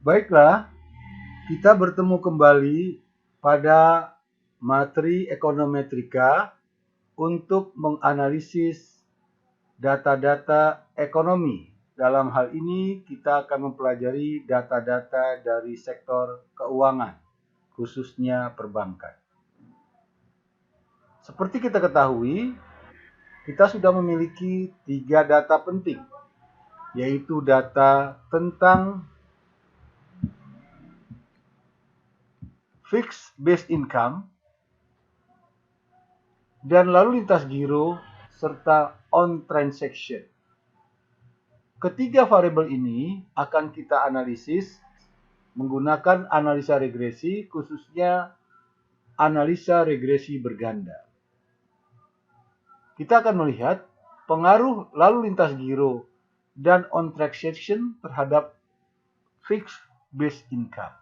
Baiklah, kita bertemu kembali pada materi ekonometrika untuk menganalisis data-data ekonomi. Dalam hal ini kita akan mempelajari data-data dari sektor keuangan, khususnya perbankan. Seperti kita ketahui, kita sudah memiliki 3 data penting, yaitu data tentang fixed base income dan lalu lintas giro serta on transaction. Ketiga variabel ini akan kita analisis menggunakan analisa regresi, khususnya analisa regresi berganda. Kita akan melihat pengaruh lalu lintas giro dan on transaction terhadap fixed base income.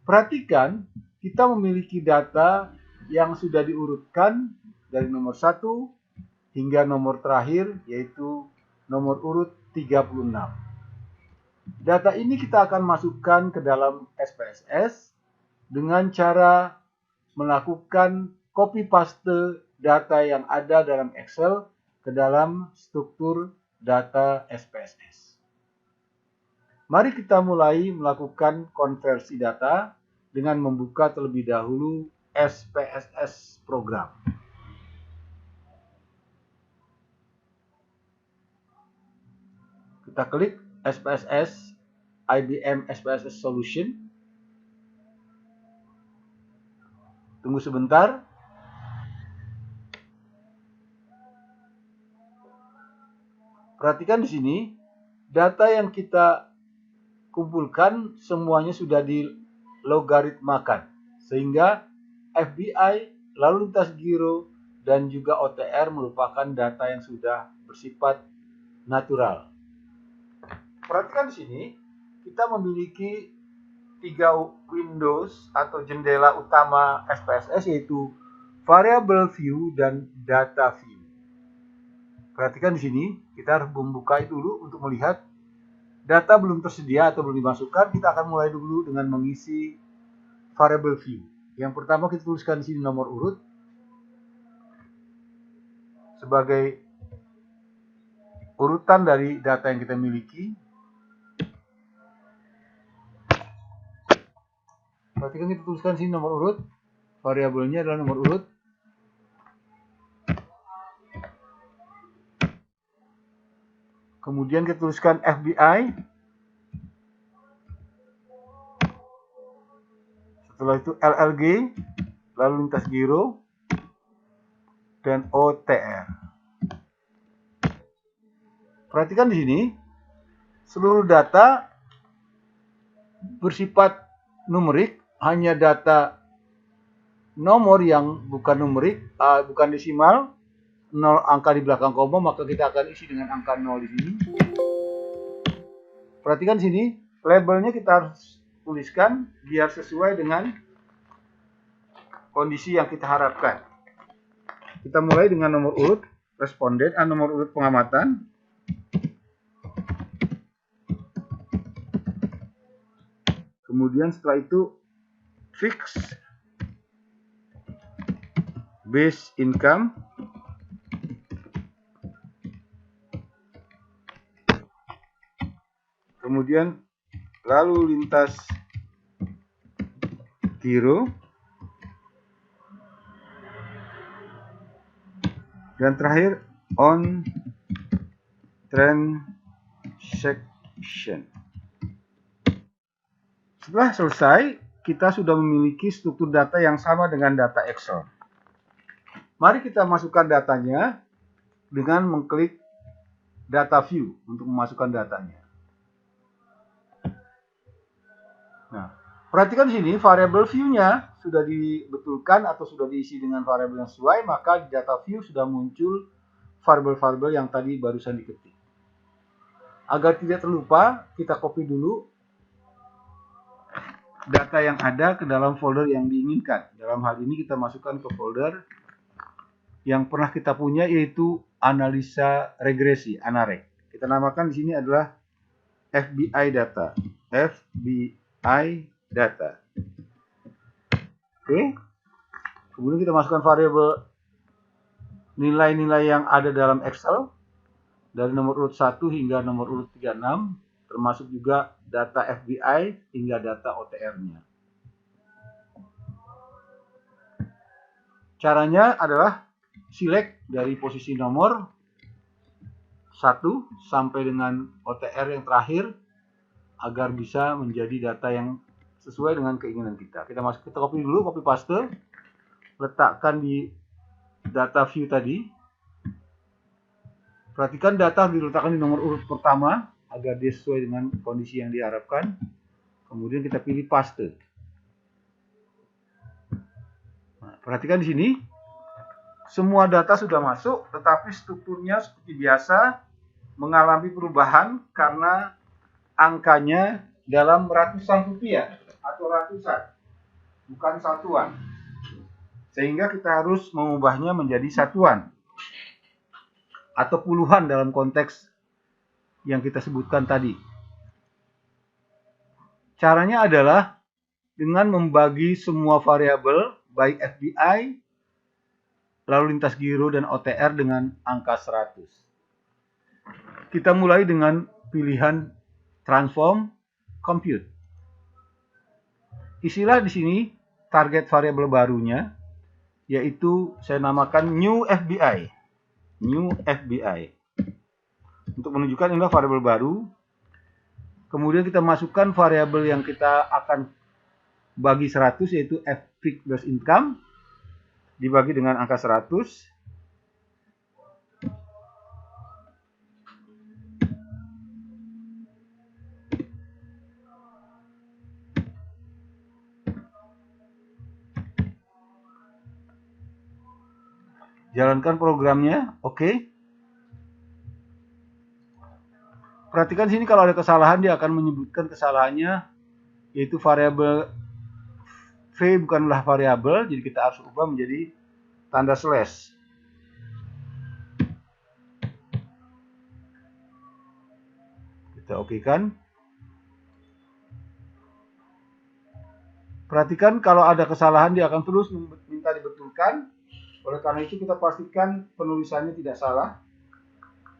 Perhatikan, kita memiliki data yang sudah diurutkan dari nomor 1 hingga nomor terakhir, yaitu nomor urut 36. Data ini kita akan masukkan ke dalam SPSS dengan cara melakukan copy paste data yang ada dalam Excel ke dalam struktur data SPSS. Mari kita mulai melakukan konversi data dengan membuka terlebih dahulu SPSS program. Kita klik SPSS, IBM SPSS Solution. Tunggu sebentar. Perhatikan di sini, data yang kita kumpulkan semuanya sudah dilogaritmakan, sehingga FBI, lalu lintas giro, dan juga OTR merupakan data yang sudah bersifat natural. Perhatikan di sini, kita memiliki 3 windows atau jendela utama SPSS, yaitu variable view dan data view. Perhatikan di sini, kita harus membuka itu dulu untuk melihat data belum tersedia atau belum dimasukkan. Kita akan mulai dulu dengan mengisi variable view. Yang pertama kita tuliskan di sini nomor urut sebagai urutan dari data yang kita miliki. Perhatikan kita tuliskan di sini nomor urut, variabelnya adalah nomor urut. Kemudian kita tuliskan FBI. Setelah itu LLG, lalu lintas giro, dan OTR. Perhatikan di sini, seluruh data bersifat numerik, hanya data nomor yang bukan numerik, bukan desimal, 0 angka di belakang koma, maka kita akan isi dengan angka 0 di sini. Perhatikan di sini, labelnya kita harus tuliskan biar sesuai dengan kondisi yang kita harapkan. Kita mulai dengan nomor urut responden, nomor urut pengamatan. Kemudian setelah itu fixed base income. Kemudian lalu lintas giro, dan terakhir on transaction. Setelah selesai, kita sudah memiliki struktur data yang sama dengan data Excel. Mari kita masukkan datanya dengan mengklik data view untuk memasukkan datanya. Nah, perhatikan di sini variabel view-nya sudah dibetulkan atau sudah diisi dengan variabel yang sesuai, maka di data view sudah muncul variabel-variabel yang tadi barusan diketik. Agar tidak terlupa, kita copy dulu data yang ada ke dalam folder yang diinginkan. Dalam hal ini kita masukkan ke folder yang pernah kita punya, yaitu analisa regresi, ANAREG. Kita namakan di sini adalah FBI data. FBI data. Oke. Kemudian kita masukkan variabel nilai-nilai yang ada dalam Excel dari nomor urut 1 hingga nomor urut 36, termasuk juga data FBI hingga data OTR-nya. Caranya adalah select dari posisi nomor 1 sampai dengan OTR yang terakhir agar bisa menjadi data yang sesuai dengan keinginan kita. Kita copy dulu, copy paste, letakkan di data view tadi. Perhatikan data diletakkan di nomor urut pertama agar dia sesuai dengan kondisi yang diharapkan. Kemudian kita pilih paste. Nah, perhatikan di sini, semua data sudah masuk, tetapi strukturnya seperti biasa mengalami perubahan karena angkanya dalam ratusan rupiah atau ratusan, bukan satuan. Sehingga kita harus mengubahnya menjadi satuan atau puluhan dalam konteks yang kita sebutkan tadi. Caranya adalah dengan membagi semua variabel baik FBI, lalu lintas giro dan OTR dengan angka 100. Kita mulai dengan pilihan transform compute. Isilah di sini target variabel barunya, yaitu saya namakan new FBI. New FBI. Untuk menunjukkan inilah variabel baru. Kemudian kita masukkan variabel yang kita akan bagi 100, yaitu fixed gross income dibagi dengan angka 100. Jalankan programnya, oke. Perhatikan sini kalau ada kesalahan dia akan menyebutkan kesalahannya, yaitu variabel V bukanlah variabel, jadi kita harus ubah menjadi tanda slash. Kita oke kan? Perhatikan kalau ada kesalahan dia akan terus minta dibetulkan. Oleh karena itu kita pastikan penulisannya tidak salah,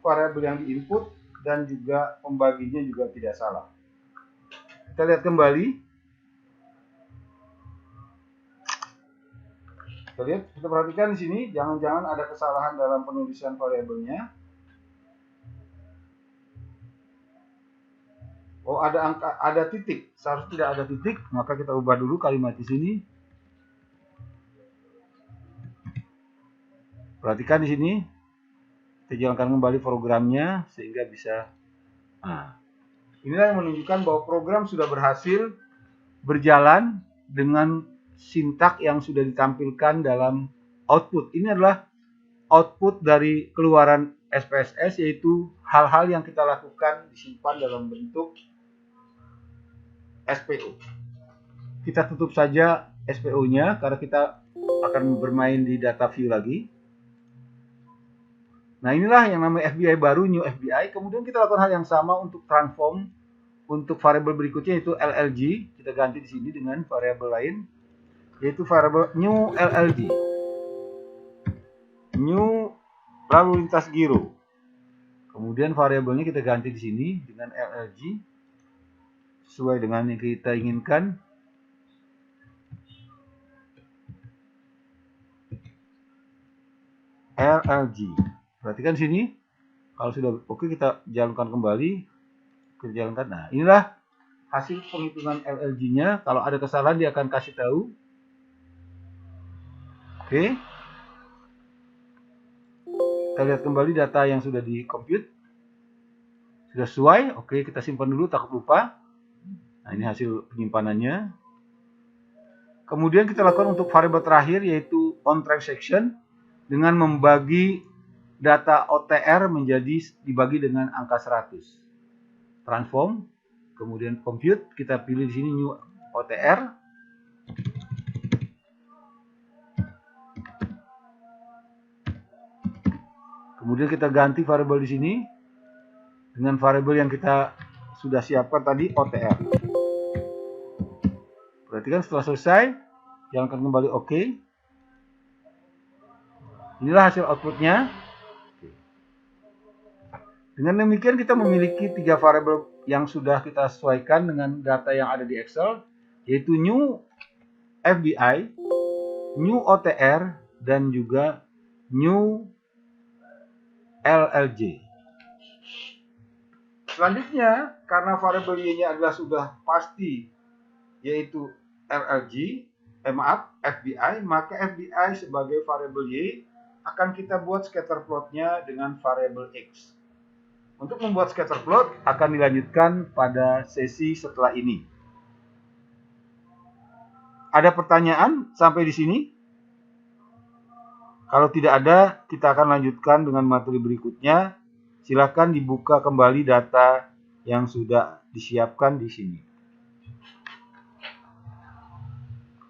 variabel yang diinput dan juga pembaginya juga tidak salah. Kita lihat kembali. Kita perhatikan di sini, jangan-jangan ada kesalahan dalam penulisan variabelnya. Oh, ada titik. Seharusnya tidak ada titik, maka kita ubah dulu kalimat di sini. Perhatikan di sini. Kita jalankan kembali programnya sehingga bisa. Nah, inilah yang menunjukkan bahwa program sudah berhasil berjalan dengan sintak yang sudah ditampilkan dalam output. Ini adalah output dari keluaran SPSS, yaitu hal-hal yang kita lakukan disimpan dalam bentuk SPO. Kita tutup saja SPO-nya karena kita akan bermain di data view lagi. Nah, inilah yang namanya FBI baru, new FBI. Kemudian kita lakukan hal yang sama untuk transform untuk variabel berikutnya, yaitu LLG. Kita ganti di sini dengan variabel lain, yaitu variabel new LLG. New lalu lintas giro. Kemudian variabelnya kita ganti di sini dengan LLG sesuai dengan yang kita inginkan. LLG. Perhatikan sini. Kalau sudah oke, kita jalankan kembali. Kita jalankan. Nah, inilah hasil penghitungan LLG-nya. Kalau ada kesalahan dia akan kasih tahu. Oke. Kita lihat kembali data yang sudah di-compute. Sudah sesuai. Oke, kita simpan dulu, takut lupa. Nah, ini hasil penyimpanannya. Kemudian kita lakukan untuk variabel terakhir, yaitu on transaction, dengan membagi data OTR menjadi dibagi dengan angka 100. Transform, kemudian compute, kita pilih di sini new OTR. Kemudian kita ganti variabel di sini dengan variabel yang kita sudah siapkan tadi OTR. Perhatikan setelah selesai, jalankan kembali OK. Inilah hasil outputnya. Dengan demikian kita memiliki 3 variabel yang sudah kita sesuaikan dengan data yang ada di Excel, yaitu new FBI, new OTR, dan juga new LLJ. Selanjutnya, karena variabel Y-nya adalah sudah pasti, yaitu FBI, maka FBI sebagai variabel Y akan kita buat scatter plotnya dengan variabel X. Untuk membuat scatter plot akan dilanjutkan pada sesi setelah ini. Ada pertanyaan sampai di sini? Kalau tidak ada, kita akan lanjutkan dengan materi berikutnya. Silakan dibuka kembali data yang sudah disiapkan di sini.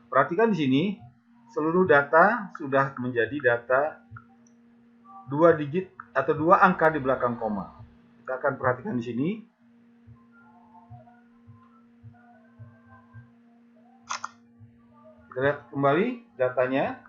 Perhatikan di sini, seluruh data sudah menjadi data 2 digit atau 2 angka di belakang koma. Kita akan perhatikan di sini. Kita lihat kembali datanya.